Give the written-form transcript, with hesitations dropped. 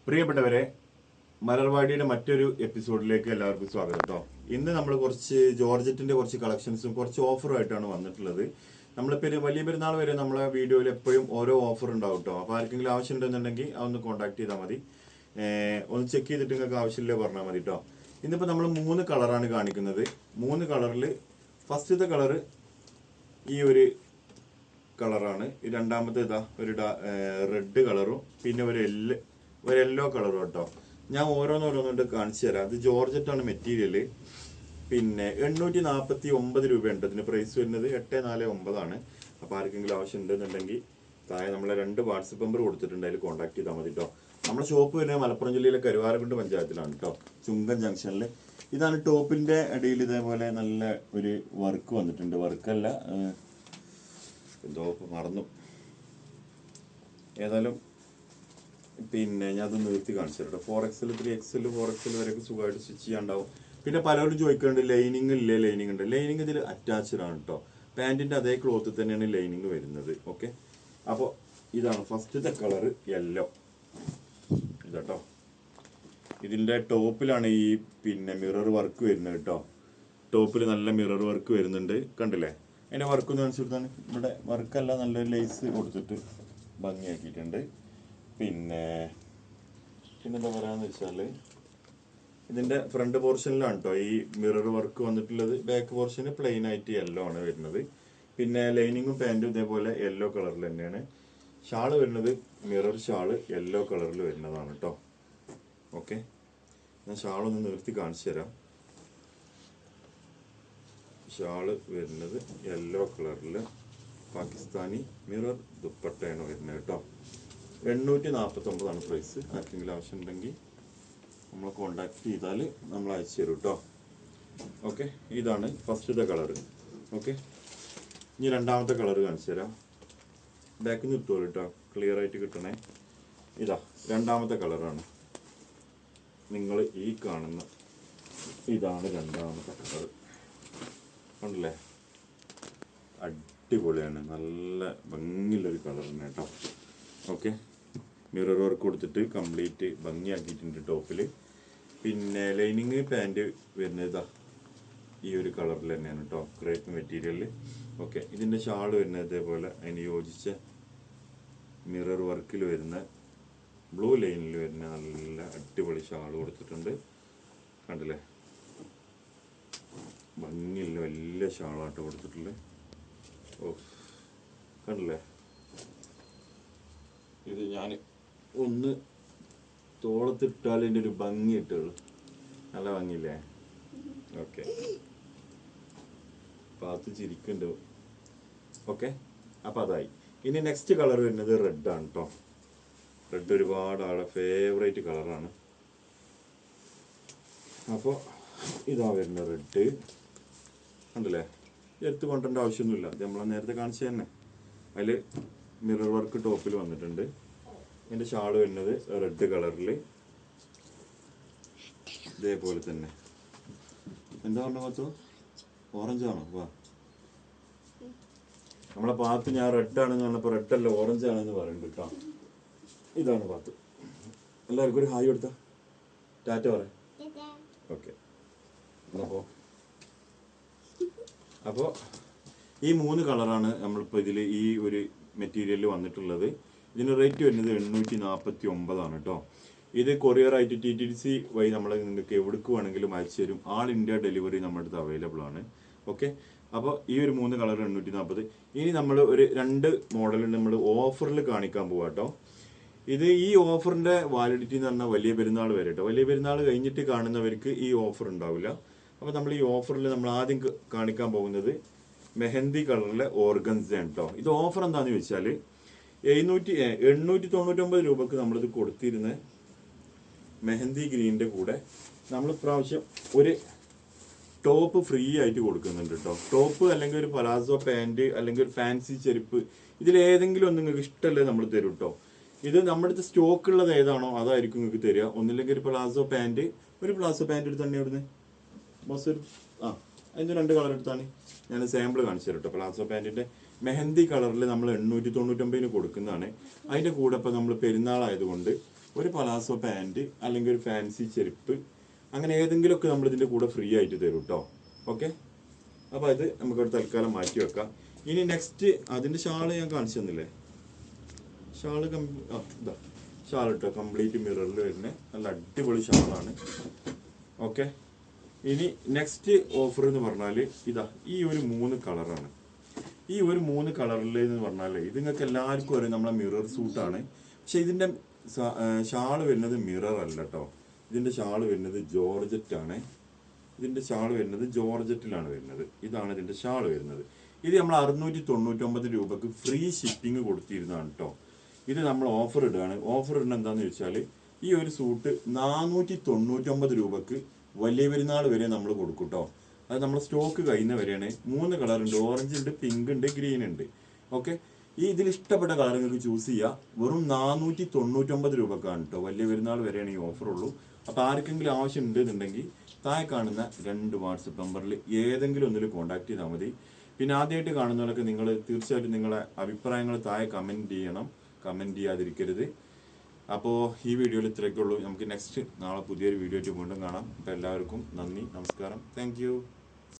പ്രിയപ്പെട്ടവരെ, മലർവാടിയുടെ മറ്റൊരു എപ്പിസോഡിലേക്ക് എല്ലാവർക്കും സ്വാഗതം കേട്ടോ. ഇന്ന് നമ്മൾ കുറച്ച് ജോർജറ്റിന്റെ കുറച്ച് കളക്ഷൻസും കുറച്ച് ഓഫറുമായിട്ടാണ് വന്നിട്ടുള്ളത്. നമ്മളിപ്പോൾ വലിയ പെരുന്നാൾ വരെ നമ്മളെ വീഡിയോയിൽ എപ്പോഴും ഓരോ ഓഫർ ഉണ്ടാവും കേട്ടോ. അപ്പോൾ ആർക്കെങ്കിലും ആവശ്യം ഉണ്ടെന്നുണ്ടെങ്കിൽ അതൊന്ന് കോൺടാക്ട് ചെയ്താൽ മതി. ഒന്ന് ചെക്ക് ചെയ്തിട്ട് നിങ്ങൾക്ക് ആവശ്യമില്ല പറഞ്ഞാൽ മതി കേട്ടോ. ഇന്നിപ്പോൾ നമ്മൾ 3 കളറാണ് കാണിക്കുന്നത്. 3 കളറിൽ ഫസ്റ്റത്തെ കളറ് ഈ ഒരു കളറാണ്. രണ്ടാമത്തെ ഇതാ ഒരു റെഡ് കളറും പിന്നെ ഒരു യെല്ലോ കളറും കേട്ടോ. ഞാൻ ഓരോന്നോരോന്നുകൊണ്ട് കാണിച്ചു തരാം. ഇത് ജോർജറ്റാണ് മെറ്റീരിയൽ. പിന്നെ 849 രൂപയുണ്ട് ഇതിന് പ്രൈസ് വരുന്നത്. 849 ആണ്. അപ്പോൾ ആർക്കെങ്കിലും ആവശ്യം ഉണ്ടെന്നുണ്ടെങ്കിൽ താഴെ നമ്മളെ 2 വാട്സപ്പ് നമ്പർ കൊടുത്തിട്ടുണ്ട്, അതിൽ കോൺടാക്ട് ചെയ്താൽ മതി കേട്ടോ. നമ്മുടെ ഷോപ്പ് വരുന്നത് മലപ്പുറം ജില്ലയിലെ കരുവാരക്കുണ്ട് പഞ്ചായത്തിലാണ് കേട്ടോ, ചുങ്കൻ ജംഗ്ഷനിൽ. ഇതാണ് ടോപ്പിന്റെ ഇടയിൽ ഇതേപോലെ നല്ല ഒരു വർക്ക് വന്നിട്ടുണ്ട്. വർക്കല്ല, എന്തോ മറന്നു. ഏതായാലും പിന്നെ ഞാൻ അത് നിർത്തി കാണിച്ചു തരാം. 4XL 3XL 4XL വരെയൊക്കെ സുഖമായിട്ട് സ്റ്റിച്ച് ചെയ്യാണ്ടാവും. പിന്നെ പലരും ചോദിക്കുന്നുണ്ട് ലൈനിങ് ഇല്ലേ, ലൈനിങ് ഉണ്ട്. ലൈനിങ് ഇതിൽ അറ്റാച്ച്ഡ് ആണ് കേട്ടോ. പാൻറ്റിന്റെ അതേ ക്ലോത്ത് തന്നെയാണ് ലൈനിങ് വരുന്നത്. ഓക്കെ, അപ്പോൾ ഇതാണ് ഫസ്റ്റത്തെ കളർ യെല്ലോ. ഇതാട്ടോ, ഇതിന്റെ ടോപ്പിലാണ് ഈ പിന്നെ മിറർ വർക്ക് വരുന്നത് കേട്ടോ. ടോപ്പിൽ നല്ല മിറർ വർക്ക് വരുന്നുണ്ട്, കണ്ടില്ലേ? അതിന്റെ വർക്ക് ഒന്ന് കാണിച്ചിട്ടാണ്. ഇവിടെ വർക്കല്ല, നല്ലൊരു ലേസ് കൊടുത്തിട്ട് ഭംഗിയാക്കിയിട്ടുണ്ട്. പിന്നെന്താ പറയാന്ന് വെച്ചാല് ഇതിന്റെ ഫ്രണ്ട് പോർഷനിലാണ് കേട്ടോ ഈ മിറർ വർക്ക് വന്നിട്ടുള്ളത്. ബാക്ക് പോർഷന് പ്ലെയിൻ ആയിട്ട് യെല്ലോ ആണ് വരുന്നത്. പിന്നെ ലൈനിങ്ങും പാൻറ്റും ഇതേപോലെ യെല്ലോ കളറിൽ തന്നെയാണ്. ഷാള് വരുന്നത് മിറർ ഷാള് യെല്ലോ കളറിൽ വരുന്നതാണ് കേട്ടോ. ഓക്കെ, ഞാൻ ഷാളൊന്ന് നിർത്തി കാണിച്ചു തരാം. ഷാള് വരുന്നത് യെല്ലോ കളറിൽ പാകിസ്ഥാനി മിറർ ദുപ്പട്ടയാണ് വരുന്നത് കേട്ടോ. 849 ആണ് പ്രൈസ്. ആർക്കെങ്കിലും ആവശ്യം ഉണ്ടെങ്കിൽ നമ്മളെ കോണ്ടാക്ട് ചെയ്താൽ നമ്മൾ അയച്ചു തരും കേട്ടോ. ഓക്കെ, ഇതാണ് ഫസ്റ്റത്തെ കളറ്. ഓക്കെ, ഇനി രണ്ടാമത്തെ കളറ് കാണിച്ചു തരാം. ബാക്കിൽ നിന്ന് ഇട്ടോളൂ കേട്ടോ, ക്ലിയർ ആയിട്ട് കിട്ടണേ. ഇതാ രണ്ടാമത്തെ കളറാണ്. നിങ്ങൾ ഈ കാണുന്ന ഇതാണ് രണ്ടാമത്തെ കളർ. കണ്ടില്ലേ? അടിപൊളിയാണ്, നല്ല ഭംഗിയുള്ളൊരു കളർ തന്നെ കേട്ടോ. ഓക്കെ, മിറർ വർക്ക് കൊടുത്തിട്ട് കംപ്ലീറ്റ് ഭംഗിയാക്കിയിട്ടുണ്ട് ടോപ്പിൽ. പിന്നെ ലൈനിങ് പാൻറ് വരുന്നത് ഇതാ ഈ ഒരു കളറിൽ തന്നെയാണ് കേട്ടോ, ക്രേപ്പ് മെറ്റീരിയലിൽ. ഓക്കെ, ഇതിൻ്റെ ഷാള് വരുന്നത് ഇതേപോലെ അതിന് യോജിച്ച മിറർ വർക്കിൽ വരുന്ന ബ്ലൂ ലൈനിൽ വരുന്ന നല്ല അടിപൊളി ഷാള് കൊടുത്തിട്ടുണ്ട്. കണ്ടില്ലേ? ഭംഗിയുള്ള വലിയ ഷാളായിട്ട് കൊടുത്തിട്ടുള്ളത്. ഓ, കണ്ടില്ലേ? ഇത് ഞാൻ ഒന്ന് തോളത്തിട്ടാൽ ഇതിൻ്റെ ഒരു ഭംഗി ഇട്ടുള്ളൂ. നല്ല ഭംഗിയില്ലേ? Okay, path ചിരിക്കുന്നുണ്ട്. ഓക്കെ, അപ്പം അതായി. ഇനി നെക്സ്റ്റ് കളർ വരുന്നത് റെഡാണ് കേട്ടോ. റെഡ് ഒരുപാട് ആളെ ഫേവറേറ്റ് കളറാണ്. അപ്പോൾ ഇതാ വരുന്ന റെഡ്. കണ്ടില്ലേ? എടുത്ത് കൊണ്ടുവരേണ്ട ആവശ്യമൊന്നുമില്ല, അത് നമ്മൾ നേരത്തെ കാണിച്ചു തന്നെ. അതിൽ മിറർ വർക്ക് ടോപ്പിൽ വന്നിട്ടുണ്ട്. എൻ്റെ ഷാള് വരുന്നത് റെഡ് കളറിൽ ഇതേപോലെ തന്നെ. എന്താ പറഞ്ഞ പാത്തു? ഓറഞ്ച് ആണോ? വാ, നമ്മളെ പാത്ത് ഞാൻ റെഡാണെന്ന് പറഞ്ഞപ്പോൾ റെഡല്ല ഓറഞ്ച് ആണെന്ന് പറയുന്നുണ്ട് കേട്ടോ. ഇതാണ് പാത്ത്. എല്ലാവർക്കും ഒരു ഹായ് കൊടുത്താ, ടാറ്റ പറയാം. ഓക്കെ, അപ്പോൾ ഈ 3 കളറാണ് നമ്മളിപ്പോൾ ഇതിൽ ഈ ഒരു മെറ്റീരിയലിൽ വന്നിട്ടുള്ളത്. ഇതിന് റേറ്റ് വരുന്നത് 849 ആണ് കേട്ടോ. ഇത് കൊറിയറായിട്ട് TTDC വഴി നമ്മൾ നിങ്ങൾക്ക് എവിടേക്ക് വേണമെങ്കിലും അയച്ചു തരും. ആൾ ഇന്ത്യ ഡെലിവറി നമ്മുടെ അടുത്ത് അവൈലബിൾ ആണ്. ഓക്കെ, അപ്പോൾ ഈ ഒരു 3 കളർ 840. ഇനി നമ്മൾ ഒരു 2 മോഡൽ നമ്മൾ ഓഫറിൽ കാണിക്കാൻ പോവാം കേട്ടോ. ഇത് ഈ ഓഫറിൻ്റെ വാലിഡിറ്റി എന്ന് പറഞ്ഞാൽ വലിയ പെരുന്നാൾ വരെ കേട്ടോ. വലിയ പെരുന്നാൾ കഴിഞ്ഞിട്ട് കാണുന്നവർക്ക് ഈ ഓഫർ ഉണ്ടാവില്ല. അപ്പോൾ നമ്മൾ ഈ ഓഫറിൽ നമ്മൾ ആദ്യം കാണിക്കാൻ പോകുന്നത് മെഹന്തി കളറിലെ ഓർഗൻസ കേട്ടോ. ഇത് ഓഫർ എന്താണെന്ന് ചോദിച്ചാൽ 899 രൂപക്ക് നമ്മളിത് കൊടുത്തിരുന്ന മെഹന്തി ഗ്രീനിൻ്റെ കൂടെ നമ്മൾ ഇപ്രാവശ്യം ഒരു ടോപ്പ് ഫ്രീ ആയിട്ട് കൊടുക്കുന്നുണ്ട് കേട്ടോ. ടോപ്പ് അല്ലെങ്കിൽ ഒരു പലാസോ പാൻറ് അല്ലെങ്കിൽ ഒരു ഫാൻസി ചെരുപ്പ്, ഇതിലേതെങ്കിലും ഒന്ന് നിങ്ങൾക്ക് ഇഷ്ടമല്ലേ നമ്മൾ തരും കേട്ടോ. ഇത് നമ്മുടെ അടുത്ത് സ്റ്റോക്ക് ഉള്ളത് ഏതാണോ അതായിരിക്കും നിങ്ങൾക്ക് തരിക. ഒന്നില്ലെങ്കിൽ ഒരു പ്ലാസോ പാൻറ് എടുത്ത് തന്നെ ഇവിടുന്ന് ബസ് ഒരു അതിൻ്റെ 2 കളർ എടുത്താണ് ഞാൻ സാമ്പിൾ കാണിച്ചു തരും കേട്ടോ. പ്ലാസോ പാൻറ്റിൻ്റെ മെഹന്തി കളറിൽ നമ്മൾ 899 കൊടുക്കുന്നതാണ്. അതിൻ്റെ കൂടെ ഇപ്പോൾ നമ്മൾ പെരുന്നാളായതുകൊണ്ട് ഒരു പലാസോ പാൻറ് അല്ലെങ്കിൽ ഒരു ഫാൻസി ചെരുപ്പ്, അങ്ങനെ ഏതെങ്കിലുമൊക്കെ നമ്മൾ ഇതിൻ്റെ കൂടെ ഫ്രീ ആയിട്ട് തരും കേട്ടോ. ഓക്കെ, അപ്പോൾ അത് നമുക്കൊരു തൽക്കാലം മാറ്റി വെക്കാം. ഇനി നെക്സ്റ്റ് അതിൻ്റെ ഷാള് ഞാൻ കാണിച്ചു തന്നില്ലേ, ഷാള് ഇതാ ഷാൾ കേട്ടോ, കംപ്ലീറ്റ് മിററിൽ വരുന്ന നല്ല അടിപൊളി ഷാളാണ്. ഓക്കെ, ഇനി നെക്സ്റ്റ് ഓഫർ എന്ന് പറഞ്ഞാൽ ഇതാ ഈ ഒരു 3 കളറാണ്. ഈ ഒരു 3 കളറിൽ എന്ന് പറഞ്ഞാൽ ഇത് നിങ്ങൾക്ക് എല്ലാവർക്കും അറിയാം നമ്മളെ മിറർ സൂട്ടാണ്. പക്ഷെ ഇതിൻ്റെ ഷാള് വരുന്നത് മിറർ അല്ല കേട്ടോ. ഇതിൻ്റെ ഷാള് വരുന്നത് ജോർജറ്റാണ്. ഇതിൻ്റെ ഷാള് വരുന്നത് ജോർജറ്റിലാണ് വരുന്നത്. ഇതാണ് ഇതിൻ്റെ ഷാള് വരുന്നത്. ഇത് നമ്മൾ 699 രൂപക്ക് ഫ്രീ ഷിപ്പിംഗ് കൊടുത്തിരുന്നതാണ് കേട്ടോ. ഇത് നമ്മൾ ഓഫർ ഇടുകയാണ്. ഓഫർ ഇടുന്നത് എന്താണെന്ന് ചോദിച്ചാൽ ഈ ഒരു സൂട്ട് 499 രൂപക്ക് വലിയ പെരുന്നാൾ വരെ നമ്മൾ കൊടുക്കും കേട്ടോ. അത് നമ്മൾ സ്റ്റോക്ക് കഴിയുന്ന വരെയാണ്. 3 കളറുണ്ട്, ഓറഞ്ച് ഉണ്ട്, പിങ്ക് ഉണ്ട്, ഗ്രീൻ ഉണ്ട്. ഓക്കെ, ഈ ഇതിൽ ഇഷ്ടപ്പെട്ട കളർ നിങ്ങൾക്ക് ചൂസ് ചെയ്യുക. വെറും 499 രൂപക്കാണ് കേട്ടോ. വലിയ പെരുന്നാൾ വരെയാണ് ഈ ഓഫർ ഉള്ളൂ. അപ്പോൾ ആർക്കെങ്കിലും ആവശ്യം ഉണ്ടെന്നുണ്ടെങ്കിൽ താഴെ കാണുന്ന 2 വാട്സപ്പ് നമ്പറിൽ ഏതെങ്കിലും ഒന്നിൽ കോൺടാക്ട് ചെയ്താൽ മതി. പിന്നെ ആദ്യമായിട്ട് കാണുന്നവരൊക്കെ നിങ്ങൾ തീർച്ചയായിട്ടും നിങ്ങളെ അഭിപ്രായങ്ങൾ താഴെ കമൻറ്റ് ചെയ്യണം, കമൻറ്റ് ചെയ്യാതിരിക്കരുത്. അപ്പോൾ ഈ വീഡിയോയിൽ ഇത്രയൊക്കെ ഉള്ളൂ. നമുക്ക് നെക്സ്റ്റ് നാളെ പുതിയൊരു വീഡിയോ ആയിട്ട് വീണ്ടും കാണാം. അപ്പോൾ എല്ലാവർക്കും നന്ദി, നമസ്കാരം, താങ്ക്